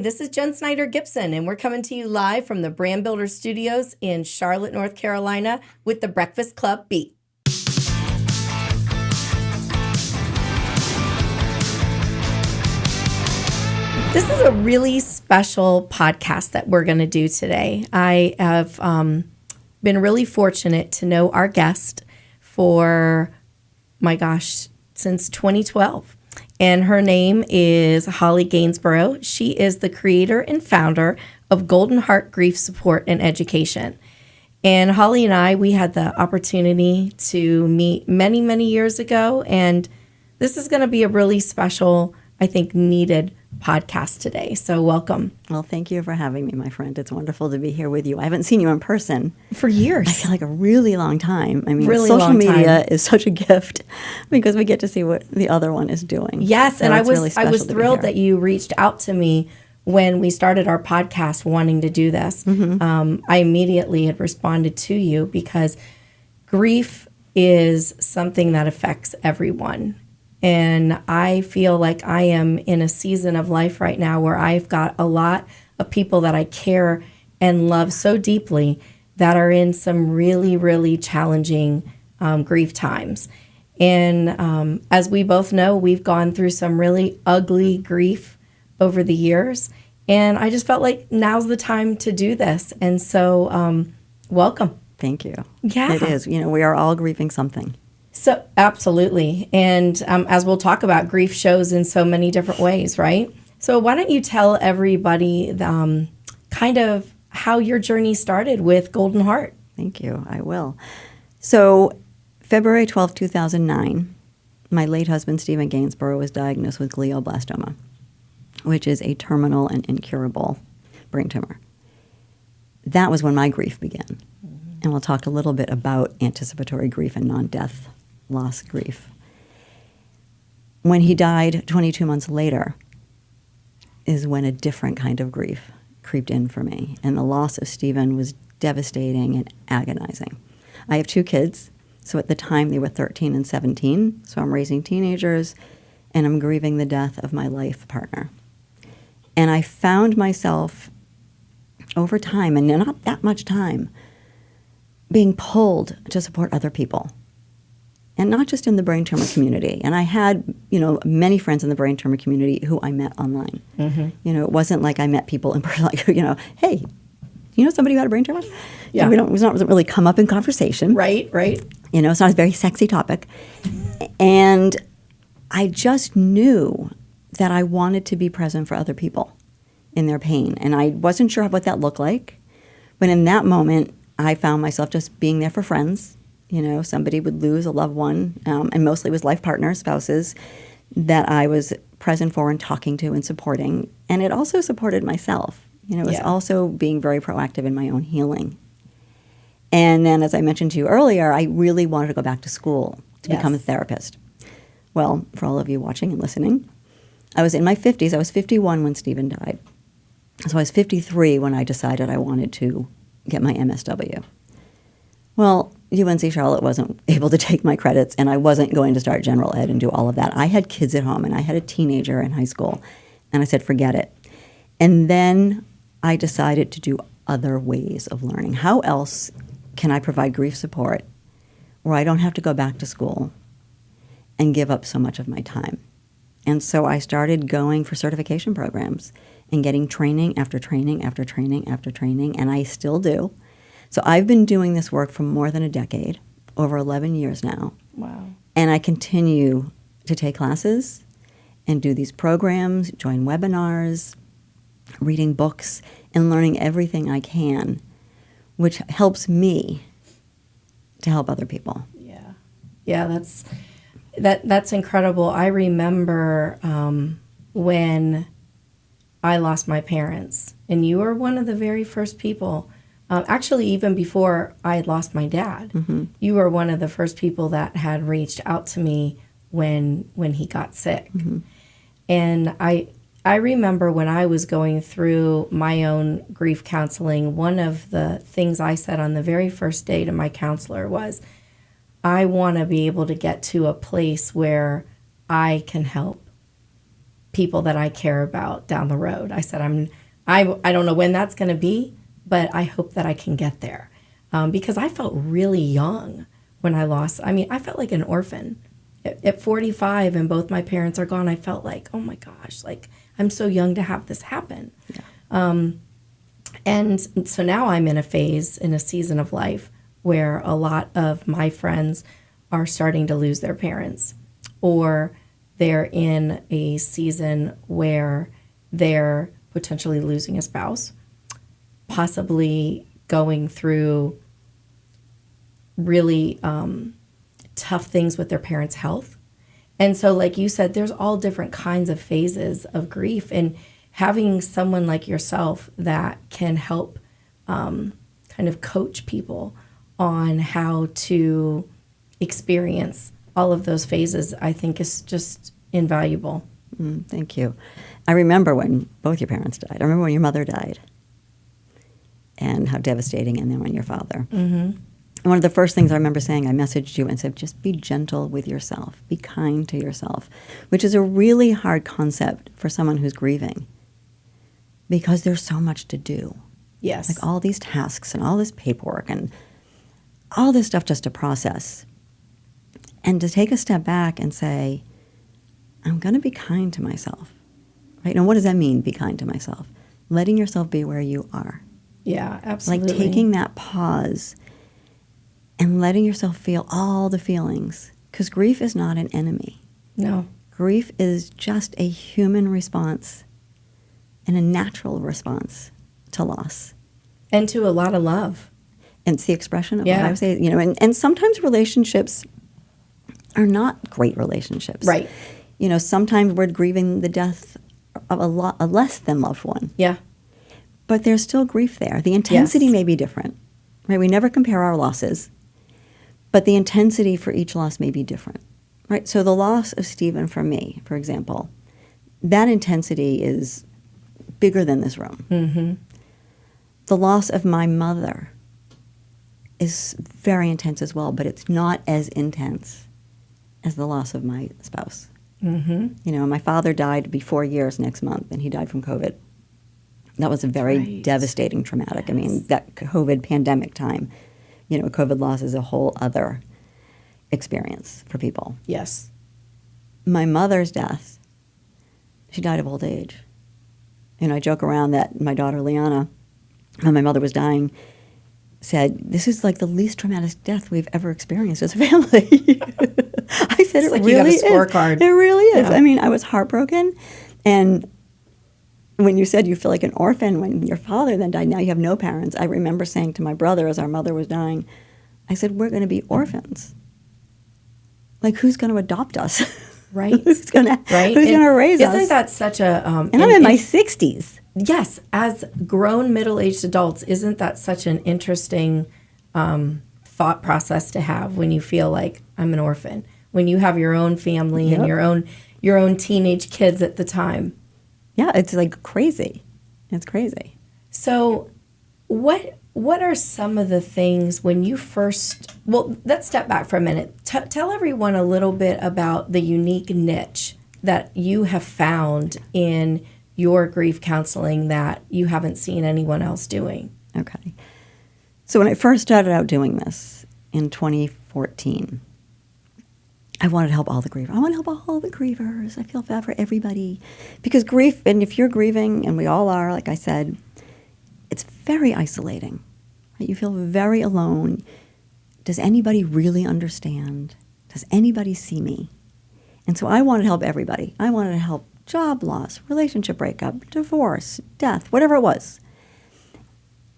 This is Jenn Snyder Gibson, and we're coming to you live from the Brand Builder Studios in Charlotte, North Carolina with the Breakfast Club Beat. This is a really special podcast that we're going to do today. I have been really fortunate to know our guest for, since 2012. And her name is Holly Gainsboro. She is the creator and founder of Golden Heart Grief Support and Education. And Holly and I, we had the opportunity to meet many, many years ago. And this is going to be a really special, I think, needed podcast today. So welcome. Well, thank you for having me, my friend. It's wonderful to be here with you. I haven't seen you in person for years. I feel like a really long time. I mean, really social media is such a gift because we get to see what the other one is doing. Yes, so and I was thrilled that you reached out to me when we started our podcast wanting to do this. Mm-hmm. I immediately had responded to you because grief is something that affects everyone. And I feel like I am in a season of life right now where I've got a lot of people that I care and love so deeply that are in some really, really challenging grief times. And as we both know, we've gone through some really ugly grief over the years. And I just felt like now's the time to do this. And so welcome. Thank you. Yeah. It is. You know, we are all grieving something. So absolutely. And as we'll talk about, grief shows in so many different ways, right? So why don't you tell everybody kind of how your journey started with Golden Heart? Thank you. I will. So February 12, 2009, my late husband, Stephen Gainsboro, was diagnosed with glioblastoma, which is a terminal and incurable brain tumor. That was when my grief began. Mm-hmm. And we'll talk a little bit about anticipatory grief and non-death loss grief. When he died 22 months later is when a different kind of grief creeped in for me. And the loss of Stephen was devastating and agonizing. I have two kids. So at the time they were 13 and 17. So I'm raising teenagers and I'm grieving the death of my life partner. And I found myself over time, and not that much time, being pulled to support other people. And not just in the brain tumor community. And I had, many friends in the brain tumor community who I met online. Mm-hmm. It wasn't like I met people in person, like, hey, you know somebody who had a brain tumor? Yeah. It doesn't really come up in conversation. Right. It's not a very sexy topic. And I just knew that I wanted to be present for other people in their pain. And I wasn't sure what that looked like. But in that moment, I found myself just being there for friends. Somebody would lose a loved one, and mostly it was life partners, spouses, that I was present for and talking to and supporting. And it also supported myself. It was also being very proactive in my own healing. And then, as I mentioned to you earlier, I really wanted to go back to school to become a therapist. Well, for all of you watching and listening, I was in my 50s. I was 51 when Stephen died. So I was 53 when I decided I wanted to get my MSW. Well, UNC Charlotte wasn't able to take my credits, and I wasn't going to start general ed and do all of that. I had kids at home, and I had a teenager in high school, and I said, forget it. And then I decided to do other ways of learning. How else can I provide grief support where I don't have to go back to school and give up so much of my time? And so I started going for certification programs and getting training after training after training after training, and I still do. So I've been doing this work for more than a decade, over 11 years now. Wow. And I continue to take classes and do these programs, join webinars, reading books, and learning everything I can, which helps me to help other people. Yeah, that's incredible. I remember when I lost my parents, and you were one of the very first people. Actually, even before I had lost my dad, mm-hmm. you were one of the first people that had reached out to me when he got sick. Mm-hmm. And I remember when I was going through my own grief counseling, one of the things I said on the very first day to my counselor was, I want to be able to get to a place where I can help people that I care about down the road. I said, I don't know when that's going to be, but I hope that I can get there. Because I felt really young when I lost. I mean, I felt like an orphan. At 45 and both my parents are gone, I felt like, oh my gosh, like I'm so young to have this happen. Yeah. And so now I'm in a season of life where a lot of my friends are starting to lose their parents, or they're in a season where they're potentially losing a spouse, possibly going through really tough things with their parents' health. And so, like you said, there's all different kinds of phases of grief. And having someone like yourself that can help kind of coach people on how to experience all of those phases, I think is just invaluable. Thank you. I remember when both your parents died. I remember when your mother died and how devastating, and then when your father. Mm-hmm. And one of the first things I remember saying, I messaged you and said, just be gentle with yourself. Be kind to yourself, which is a really hard concept for someone who's grieving because there's so much to do. Yes. Like all these tasks and all this paperwork and all this stuff just to process. And to take a step back and say, I'm going to be kind to myself. Right? And what does that mean, be kind to myself? Letting yourself be where you are. Yeah, absolutely. Like taking that pause and letting yourself feel all the feelings. Because grief is not an enemy. No. Grief is just a human response and a natural response to loss. And to a lot of love. And it's the expression of what I would say, and sometimes relationships are not great relationships. Right. Sometimes we're grieving the death of a less than loved one. Yeah. But there's still grief there. The intensity may be different. Right? We never compare our losses. But the intensity for each loss may be different, right? So the loss of Stephen for me, for example, that intensity is bigger than this room. Mm-hmm. The loss of my mother is very intense as well, but it's not as intense as the loss of my spouse. Mm-hmm. My father died before years next month, and he died from COVID. That was a very devastating, traumatic. Yes. I mean, that COVID pandemic time. COVID loss is a whole other experience for people. Yes. My mother's death, she died of old age. I joke around that my daughter, Liana, when my mother was dying, said, this is like the least traumatic death we've ever experienced as a family. I said, it's it like really you got a scorecard. It really is. Yeah. I mean, I was heartbroken. And when you said you feel like an orphan when your father then died, now you have no parents. I remember saying to my brother as our mother was dying, I said, we're going to be orphans. Like, who's going to adopt us? Right. who's going to raise us? Isn't that such a... and I'm in my 60s. Yes. As grown middle-aged adults, isn't that such an interesting thought process to have when you feel like I'm an orphan? When you have your own family and your own teenage kids at the time. Yeah, it's like crazy. It's crazy. So what are some of the things when you first... Well, let's step back for a minute. Tell everyone a little bit about the unique niche that you have found in your grief counseling that you haven't seen anyone else doing. Okay. So when I first started out doing this in 2014... I wanted to help all the grievers. I want to help all the grievers. I feel bad for everybody. Because grief, and if you're grieving, and we all are, like I said, it's very isolating. Right? You feel very alone. Does anybody really understand? Does anybody see me? And so I wanted to help everybody. I wanted to help job loss, relationship breakup, divorce, death, whatever it was.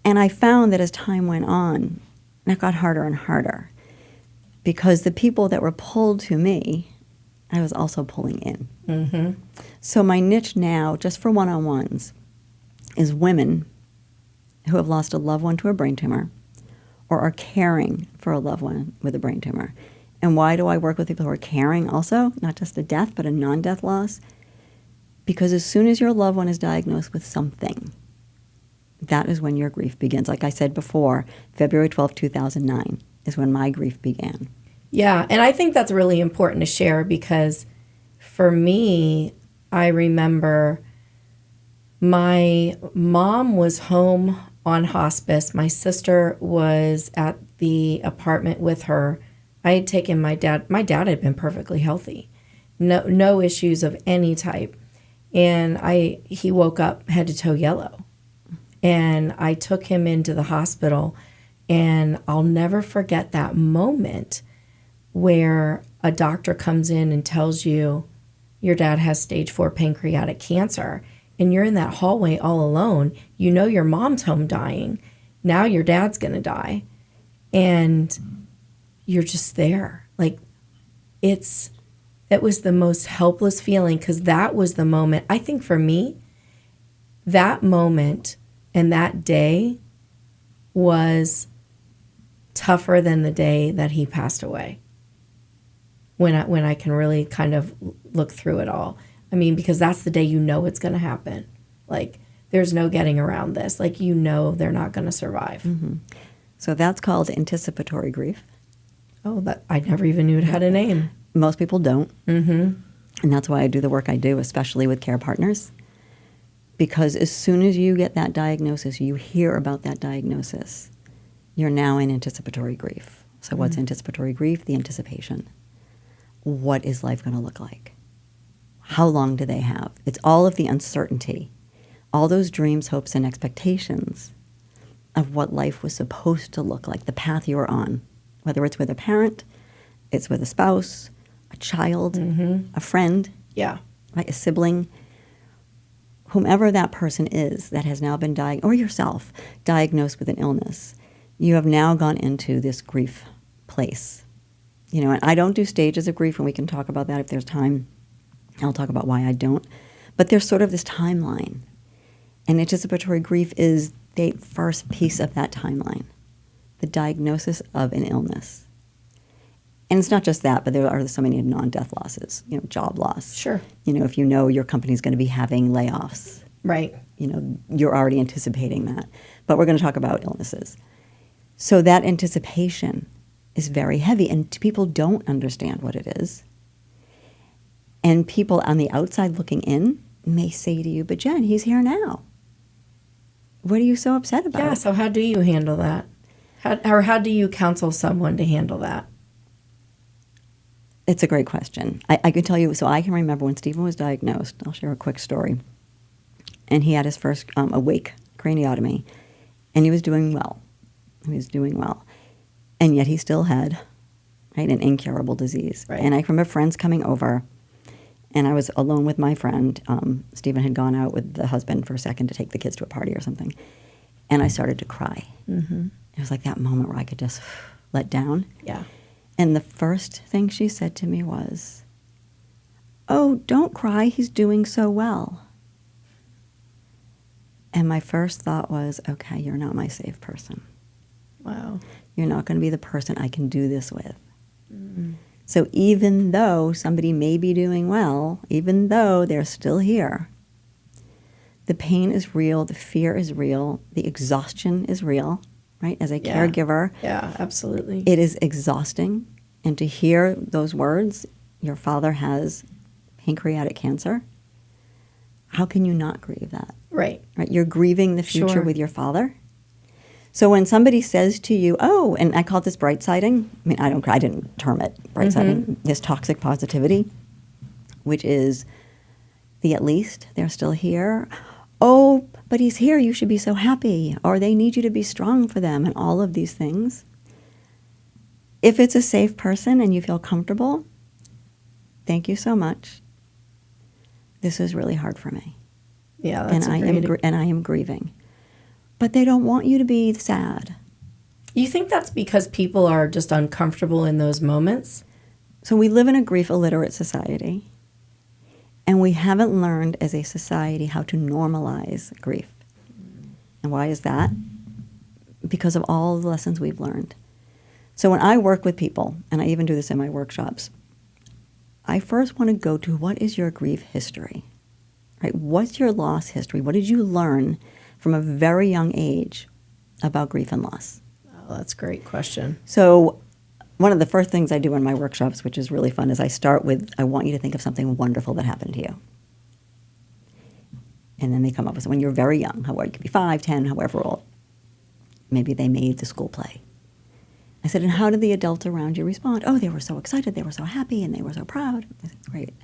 And I found that as time went on, it got harder and harder. Because the people that were pulled to me, I was also pulling in. Mm-hmm. So my niche now, just for one-on-ones, is women who have lost a loved one to a brain tumor or are caring for a loved one with a brain tumor. And why do I work with people who are caring also? Not just a death, but a non-death loss. Because as soon as your loved one is diagnosed with something, that is when your grief begins. Like I said before, February 12, 2009. Is when my grief began. Yeah, and I think that's really important to share because for me, I remember my mom was home on hospice. My sister was at the apartment with her. I had taken my dad. My dad had been perfectly healthy. No issues of any type. And he woke up head to toe yellow. And I took him into the hospital, and I'll never forget that moment where a doctor comes in and tells you your dad has stage 4 pancreatic cancer, and you're in that hallway all alone. You know your mom's home dying. Now your dad's going to die. And you're just there. Like, it was the most helpless feeling, because that was the moment. I think for me, that moment and that day was tougher than the day that he passed away. When I can really kind of look through it all. I mean, because that's the day you know it's going to happen. Like, there's no getting around this. Like, you know they're not going to survive. Mm-hmm. So that's called anticipatory grief. Oh, that I never even knew it had a name. Most people don't. Mm-hmm. And that's why I do the work I do, especially with care partners. Because as soon as you get that diagnosis, you hear about that diagnosis, you're now in anticipatory grief. So what's anticipatory grief? The anticipation. What is life going to look like? How long do they have? It's all of the uncertainty, all those dreams, hopes, and expectations of what life was supposed to look like, the path you were on, whether it's with a parent, it's with a spouse, a child, a friend, right, a sibling, whomever that person is that has now been or yourself diagnosed with an illness. You have now gone into this grief place. You know, and I don't do stages of grief, and we can talk about that if there's time. I'll talk about why I don't. But there's sort of this timeline. And anticipatory grief is the first piece of that timeline, the diagnosis of an illness. And it's not just that, but there are so many non-death losses, you know, job loss. Sure. You know, if you know your company's going to be having layoffs. Right. You know, you're already anticipating that. But we're going to talk about illnesses. So that anticipation is very heavy, and people don't understand what it is. And people on the outside looking in may say to you, but Jenn, he's here now. What are you so upset about? Yeah, so how do you handle that? How do you counsel someone to handle that? It's a great question. I can tell you, so I can remember when Stephen was diagnosed. I'll share a quick story. And he had his first awake craniotomy, and he was doing well. He was doing well. And yet he still had, right, an incurable disease. Right. And I remember friends coming over, and I was alone with my friend. Stephen had gone out with the husband for a second to take the kids to a party or something. And I started to cry. Mm-hmm. It was like that moment where I could just let down. Yeah. And the first thing she said to me was, "Oh, don't cry, he's doing so well." And my first thought was, okay, you're not my safe person. Wow. You're not going to be the person I can do this with. Mm-hmm. So even though somebody may be doing well, even though they're still here, the pain is real, the fear is real, the exhaustion is real, right? As a caregiver. Yeah, absolutely. It is exhausting. And to hear those words, your father has pancreatic cancer, how can you not grieve that? Right. Right? You're grieving the future Sure. with your father. So when somebody says to you, oh, and I call this bright siding. I mean, I didn't term it bright siding, this toxic positivity, which is the at least, they're still here. Oh, but he's here, you should be so happy. Or they need you to be strong for them, and all of these things. If it's a safe person and you feel comfortable, thank you so much. This is really hard for me. Yeah, that's and I am grieving. But they don't want you to be sad. You think that's because people are just uncomfortable in those moments? So we live in a grief illiterate society, and we haven't learned as a society how to normalize grief. And why is that? Because of all the lessons we've learned. So when I work with people, and I even do this in my workshops, I first want to go to what is your grief history, right? What's your loss history? What did you learn from a very young age about grief and loss? Oh, that's a great question. So one of the first things I do in my workshops, which is really fun, is I start with, I want you to think of something wonderful that happened to you. And then they come up with, when you're very young, however, it could be 5, 10, however old, maybe they made the school play. I said, and how did the adults around you respond? Oh, they were so excited, they were so happy, and they were so proud. I said, great.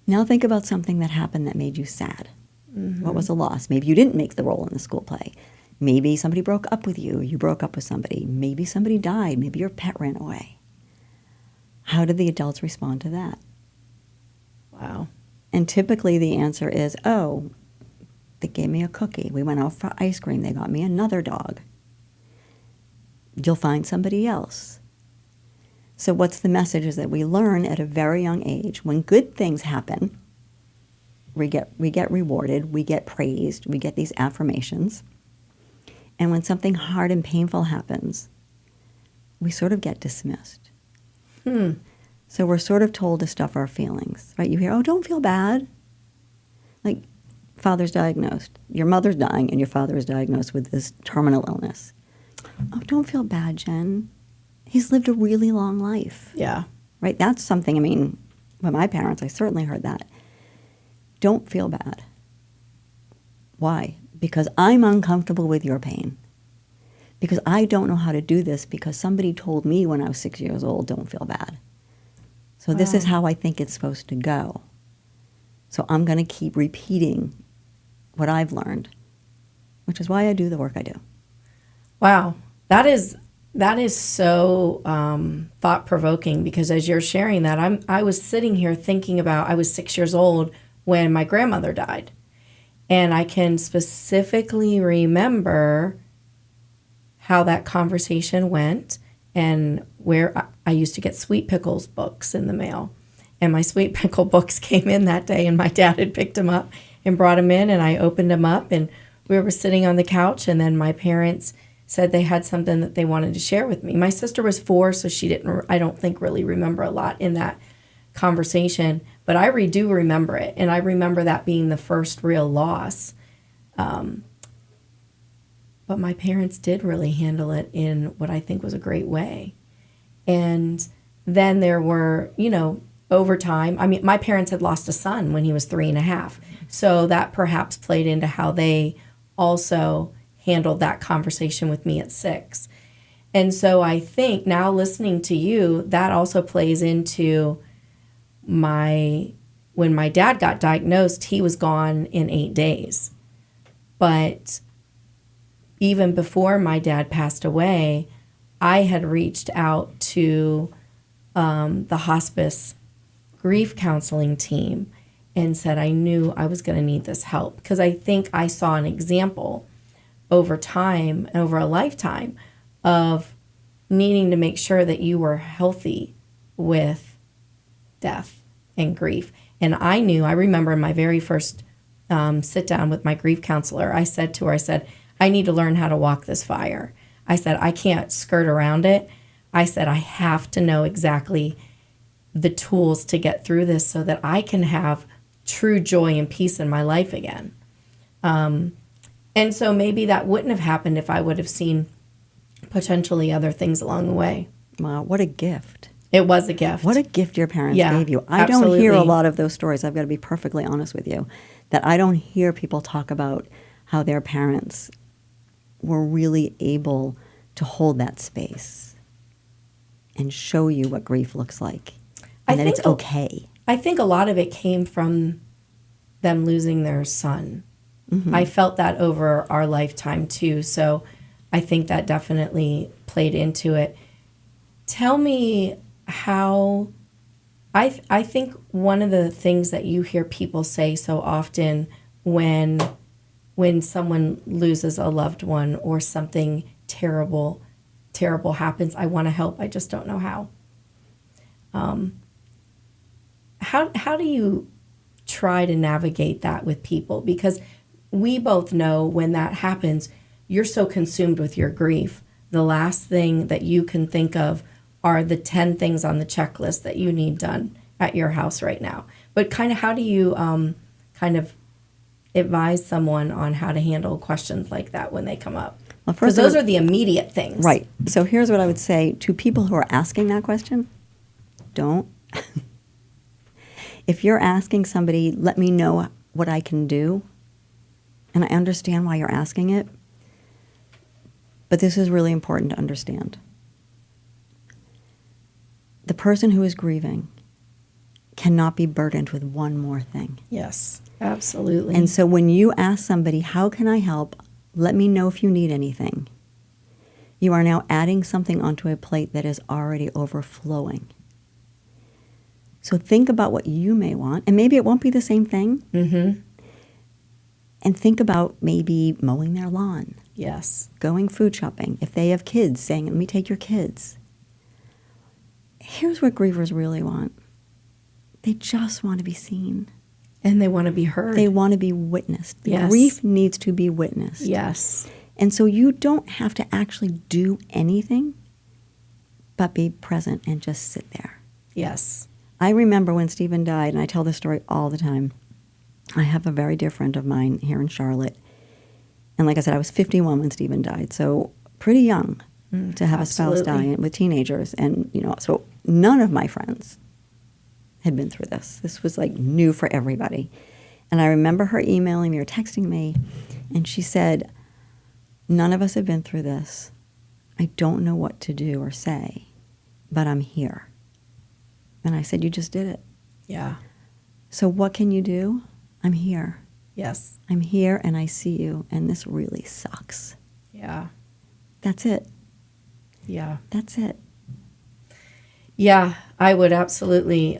Now think about something that happened that made you sad. Mm-hmm. What was a loss? Maybe you didn't make the role in the school play. Maybe somebody broke up with you, you broke up with somebody. Maybe somebody died, maybe your pet ran away. How did the adults respond to that? Wow. And typically the answer is, oh, they gave me a cookie. We went out for ice cream. They got me another dog. You'll find somebody else. So what's the message is that we learn at a very young age, when good things happen, we get rewarded, we get praised, we get these affirmations. And when something hard and painful happens, we sort of get dismissed. So we're sort of told to stuff our feelings, right? You hear, oh, don't feel bad. Like, father's diagnosed, your mother's dying, and your father is diagnosed with this terminal illness. Oh, don't feel bad, Jenn. He's lived a really long life. Yeah. Right? That's something, I mean, with my parents, I certainly heard that. Don't feel bad. Why? Because I'm uncomfortable with your pain. Because I don't know how to do this because somebody told me when I was 6 years old, don't feel bad. So this is how I think it's supposed to go. So I'm going to keep repeating what I've learned, which is why I do the work I do. Wow. That is so thought-provoking, because as you're sharing that, I was sitting here thinking about, I was 6 years old when my grandmother died. And I can specifically remember how that conversation went and where I used to get Sweet Pickles books in the mail. And my Sweet Pickle books came in that day, and my dad had picked them up and brought them in, and I opened them up, and we were sitting on the couch, and then my parents said they had something that they wanted to share with me. My sister was 4, so she didn't, I don't think, really remember a lot in that conversation, but I do remember it, and I remember that being the first real loss. But my parents did really handle it in what I think was a great way. And then there were, over time, I mean, my parents had lost a son when he was 3.5. So that perhaps played into how they also handled that conversation with me at 6. And so I think now listening to you, that also plays into when my dad got diagnosed, he was gone in 8 days. But even before my dad passed away, I had reached out to the hospice grief counseling team and said I knew I was going to need this help, because I think I saw an example over time, over a lifetime, of needing to make sure that you were healthy with death and grief. And I remember in my very first sit down with my grief counselor, I said to her, I need to learn how to walk this fire. I said, I can't skirt around it. I said, I have to know exactly the tools to get through this so that I can have true joy and peace in my life again. And so maybe that wouldn't have happened if I would have seen potentially other things along the way. Wow, what a gift. It was a gift. What a gift your parents gave you. I absolutely. Don't hear a lot of those stories. I've got to be perfectly honest with you, that I don't hear people talk about how their parents were really able to hold that space and show you what grief looks like, and that it's okay. I think a lot of it came from them losing their son. Mm-hmm. I felt that over our lifetime too, so I think that definitely played into it. Tell me how, I think one of the things that you hear people say so often when someone loses a loved one or something terrible happens, I want to help, I just don't know how. How do you try to navigate that with people? Because we both know when that happens, you're so consumed with your grief. The last thing that you can think of are the 10 things on the checklist that you need done at your house right now. But kind of how do you kind of advise someone on how to handle questions like that when they come up? Because those are the immediate things. Right. So here's what I would say to people who are asking that question. Don't. If you're asking somebody, let me know what I can do, and I understand why you're asking it, but this is really important to understand. The person who is grieving cannot be burdened with one more thing. Yes, absolutely. And so when you ask somebody, how can I help? Let me know if you need anything. You are now adding something onto a plate that is already overflowing. So think about what you may want, and maybe it won't be the same thing. Mm-hmm. And think about maybe mowing their lawn. Yes. Going food shopping. If they have kids, saying, let me take your kids. Here's what grievers really want. They just want to be seen. And they want to be heard. They want to be witnessed. The Yes. grief needs to be witnessed. Yes. And so you don't have to actually do anything but be present and just sit there. Yes. I remember when Stephen died, and I tell this story all the time. I have a very dear friend of mine here in Charlotte. And like I said, I was 51 when Stephen died, so pretty young to have absolutely. a spouse die and with teenagers. And, so none of my friends had been through this. This was like new for everybody. And I remember her emailing me or texting me, and she said, none of us have been through this. I don't know what to do or say, but I'm here. And I said, you just did it. Yeah. So what can you do? I'm here. Yes. I'm here and I see you, and this really sucks. Yeah. That's it. Yeah. That's it. Yeah, I would absolutely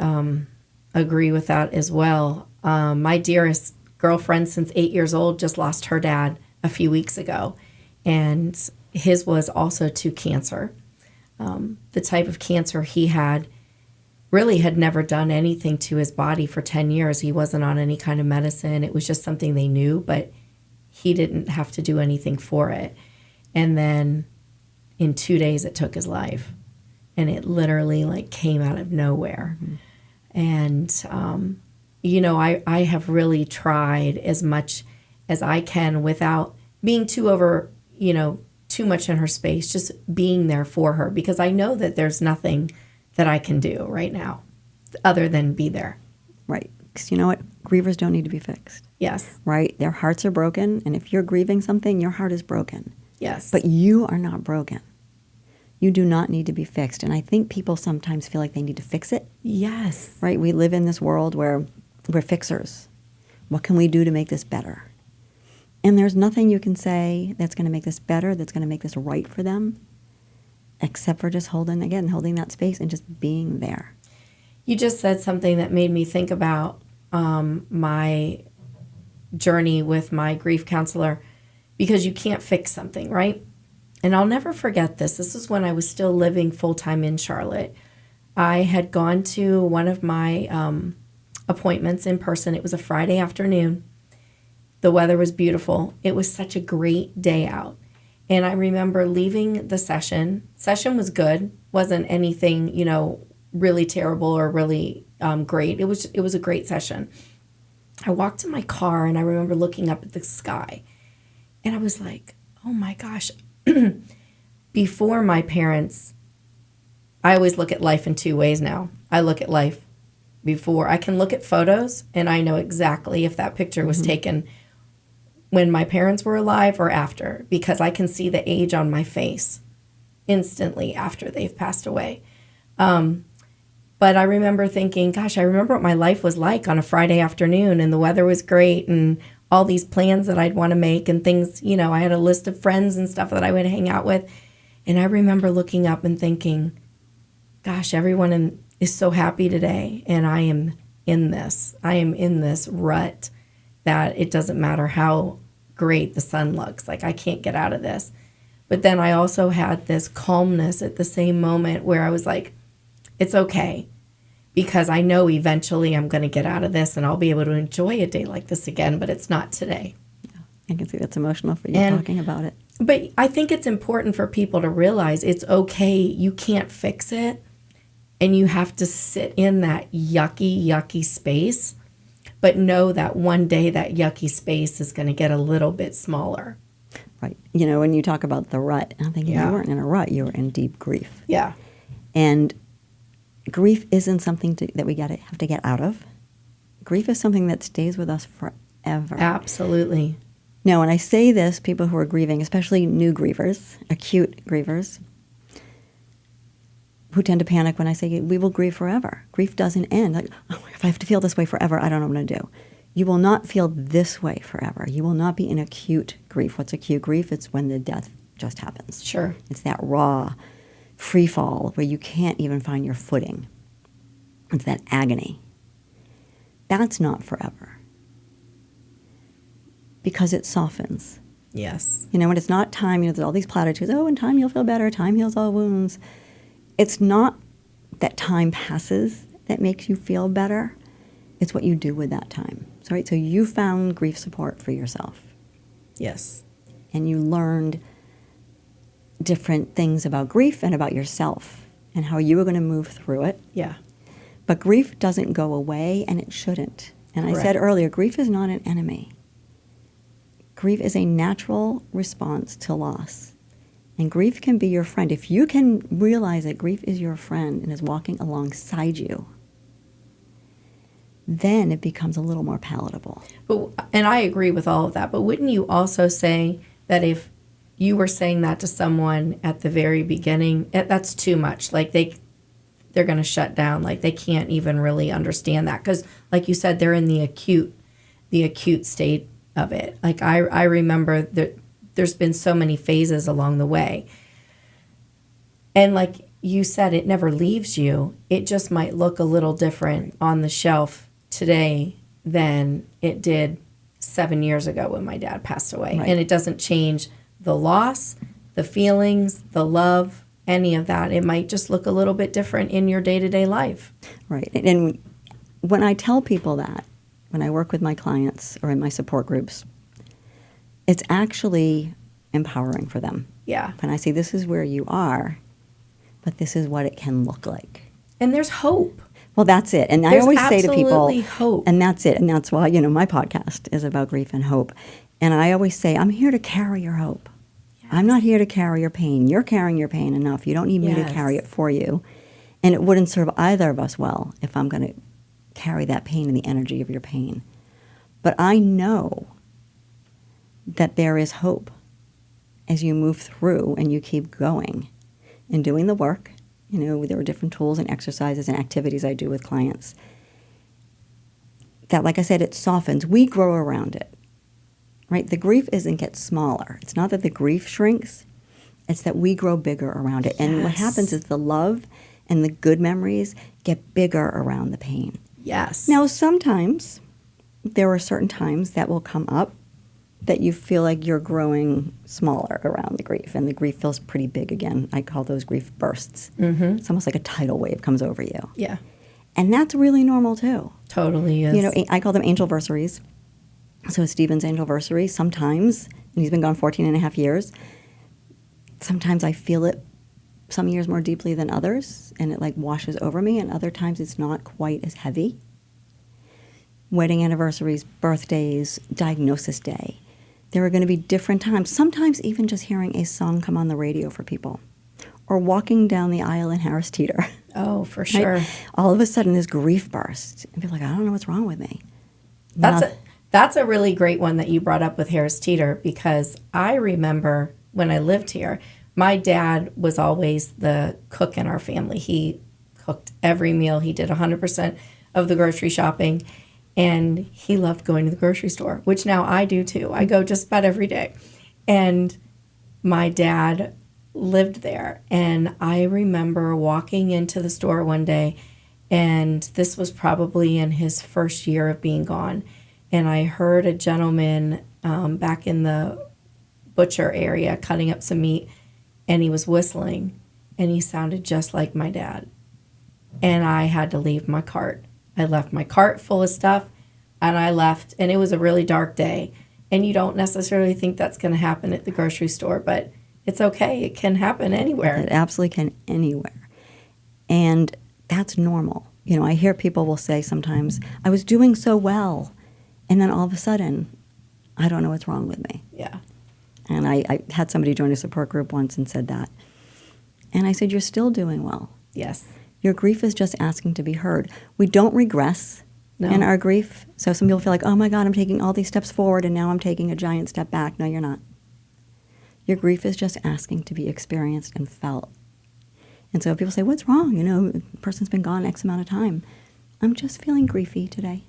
agree with that as well. My dearest girlfriend since 8 years old just lost her dad a few weeks ago, and his was also to cancer. The type of cancer he had really had never done anything to his body for 10 years. He wasn't on any kind of medicine. It was just something they knew, but he didn't have to do anything for it. And then in 2 days, it took his life. And it literally came out of nowhere. Mm-hmm. And, I have really tried as much as I can without being too much in her space, just being there for her, because I know that there's nothing that I can do right now other than be there. Right. Because you know what? Grievers don't need to be fixed. Yes. Right? Their hearts are broken. And if you're grieving something, your heart is broken. Yes. But you are not broken. You do not need to be fixed. And I think people sometimes feel like they need to fix it. Yes. Right? We live in this world where we're fixers. What can we do to make this better? And there's nothing you can say that's going to make this better, that's going to make this right for them, except for just holding that space and just being there. You just said something that made me think about my journey with my grief counselor, because you can't fix something, right? And I'll never forget this. This is when I was still living full-time in Charlotte. I had gone to one of my appointments in person. It was a Friday afternoon. The weather was beautiful. It was such a great day out. And I remember leaving the session. Session was good. Wasn't anything, really terrible or really great. It was a great session. I walked to my car and I remember looking up at the sky. And I was like, oh my gosh. Before my parents, I always look at life in two ways now. I look at life before. I can look at photos and I know exactly if that picture was taken when my parents were alive or after, because I can see the age on my face instantly after they've passed away. But I remember thinking, gosh, I remember what my life was like on a Friday afternoon, and the weather was great, and all these plans that I'd want to make and things, I had a list of friends and stuff that I would hang out with. And I remember looking up and thinking, gosh, everyone is so happy today, and I am in this. I am in this rut that it doesn't matter how great the sun looks. I can't get out of this. But then I also had this calmness at the same moment where I was like, it's okay, because I know eventually I'm going to get out of this and I'll be able to enjoy a day like this again, but it's not today. Yeah, I can see that's emotional for you talking about it. But I think it's important for people to realize it's okay. You can't fix it, and you have to sit in that yucky space, but know that one day that yucky space is going to get a little bit smaller. Right. When you talk about the rut, I'm thinking you weren't in a rut, you were in deep grief. Yeah. And grief isn't something that we have to get out of. Grief is something that stays with us forever. Absolutely. Now, when I say this, people who are grieving, especially new grievers, acute grievers, who tend to panic when I say we will grieve forever. Grief doesn't end. Like, oh, if I have to feel this way forever, I don't know what I'm going to do. You will not feel this way forever. You will not be in acute grief. What's acute grief? It's when the death just happens. Sure. It's that raw free fall where you can't even find your footing. It's that agony. That's not forever. Because it softens. Yes. You know, when it's not time, you know, there's all these platitudes, oh, in time you'll feel better, time heals all wounds. It's not that time passes that makes you feel better. It's what you do with that time. So, right, so you found grief support for yourself. Yes. And you learned different things about grief and about yourself and how you were going to move through it. Yeah. But grief doesn't go away, and it shouldn't. And Correct. I said earlier, grief is not an enemy. Grief is a natural response to loss. And grief can be your friend. If you can realize that grief is your friend and is walking alongside you, then it becomes a little more palatable. And I agree with all of that. But wouldn't you also say that if you were saying that to someone at the very beginning, that's too much? Like they're going to shut down. Like they can't even really understand that. Because like you said, they're in the acute state of it. Like I remember that there's been so many phases along the way. And like you said, it never leaves you. It just might look a little different on the shelf today than it did 7 years ago when my dad passed away. Right. And it doesn't change the loss, the feelings, the love, any of that. It might just look a little bit different in your day-to-day life. Right. And when I tell people that, when I work with my clients or in my support groups, it's actually empowering for them. Yeah. When I say this is where you are, but this is what it can look like. And there's hope. Well, that's it. And There's I always say to people, absolutely hope. and that's it. And that's why, you know, my podcast is about grief and hope. And I always say, I'm here to carry your hope. Yes. I'm not here to carry your pain. You're carrying your pain enough. You don't need me to carry it for you. And it wouldn't serve either of us well if I'm going to carry that pain and the energy of your pain. But I know that there is hope as you move through and you keep going and doing the work. You know, there are different tools and exercises and activities I do with clients that, like I said, it softens. We grow around it, right? The grief gets smaller. It's not that the grief shrinks. It's that we grow bigger around it. Yes. And what happens is the love and the good memories get bigger around the pain. Yes. Now, sometimes there are certain times that will come up that you feel like you're growing smaller around the grief, and the grief feels pretty big again. I call those grief bursts. Mm-hmm. It's almost like a tidal wave comes over you. Yeah. And that's really normal, too. Totally is. You know, I call them angelversaries. So Stephen's angelversary, sometimes, and he's been gone 14 and a half years, sometimes I feel it some years more deeply than others, and it like washes over me, and other times it's not quite as heavy. Wedding anniversaries, birthdays, diagnosis day. There are going to be different times, sometimes even just hearing a song come on the radio for people, or walking down the aisle in Harris Teeter. Oh, for sure. Right? All of a sudden, this grief burst, and people are like, I don't know what's wrong with me. That's a really great one that you brought up with Harris Teeter, because I remember when I lived here, my dad was always the cook in our family. He cooked every meal. He did 100% of the grocery shopping. And he loved going to the grocery store, which now I do too. I go just about every day. And my dad lived there. And I remember walking into the store one day, and this was probably in his first year of being gone. And I heard a gentleman back in the butcher area cutting up some meat, and he was whistling, and he sounded just like my dad. And I had to leave my cart. I left my cart full of stuff, and I left, and it was a really dark day. And you don't necessarily think that's going to happen at the grocery store, but it's okay. It can happen anywhere. It absolutely can anywhere. And that's normal. You know, I hear people will say sometimes, I was doing so well, and then all of a sudden, I don't know what's wrong with me. Yeah. And I had somebody join a support group once and said that. And I said, you're still doing well. Yes. Your grief is just asking to be heard. We don't regress. No. in our grief. So some people feel like, oh my God, I'm taking all these steps forward and now I'm taking a giant step back. No, you're not. Your grief is just asking to be experienced and felt. And so if people say, what's wrong? You know, a person's been gone X amount of time. I'm just feeling griefy today.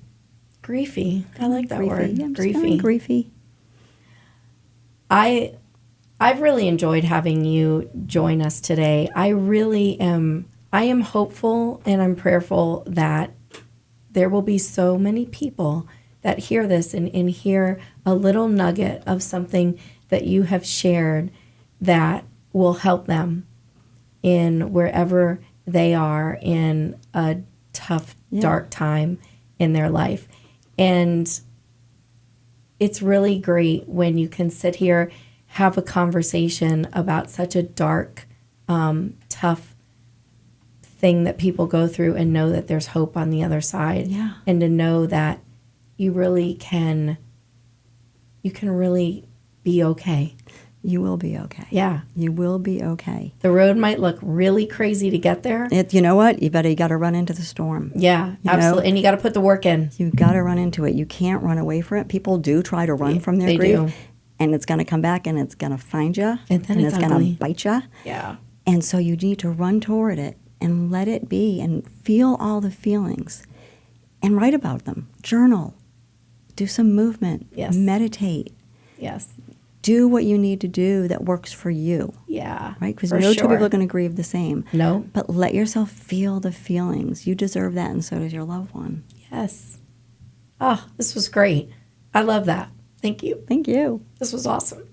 Griefy. I like that word. Yeah, I'm just feeling griefy. I've really enjoyed having you join us today. I am hopeful and I'm prayerful that there will be so many people that hear this and hear a little nugget of something that you have shared that will help them in wherever they are in a tough, dark time in their life. And it's really great when you can sit here, have a conversation about such a dark, tough thing that people go through and know that there's hope on the other side. Yeah. And to know that you really can really be okay. You will be okay. Yeah. You will be okay. The road might look really crazy to get there. You know what? You got to run into the storm. Yeah, absolutely. And you got to put the work in. You got to run into it. You can't run away from it. People do try to run from their grief. Do. And it's going to come back and it's going to find you. And then it's going to bite you. Yeah. And so you need to run toward it and let it be and feel all the feelings and write about them. Journal. Do some movement. Yes. Meditate. Yes. Do what you need to do that works for you. Yeah. Right? Because no two people are going to grieve the same. No. But let yourself feel the feelings. You deserve that, and so does your loved one. Yes. Oh, this was great. I love that. Thank you. Thank you. This was awesome.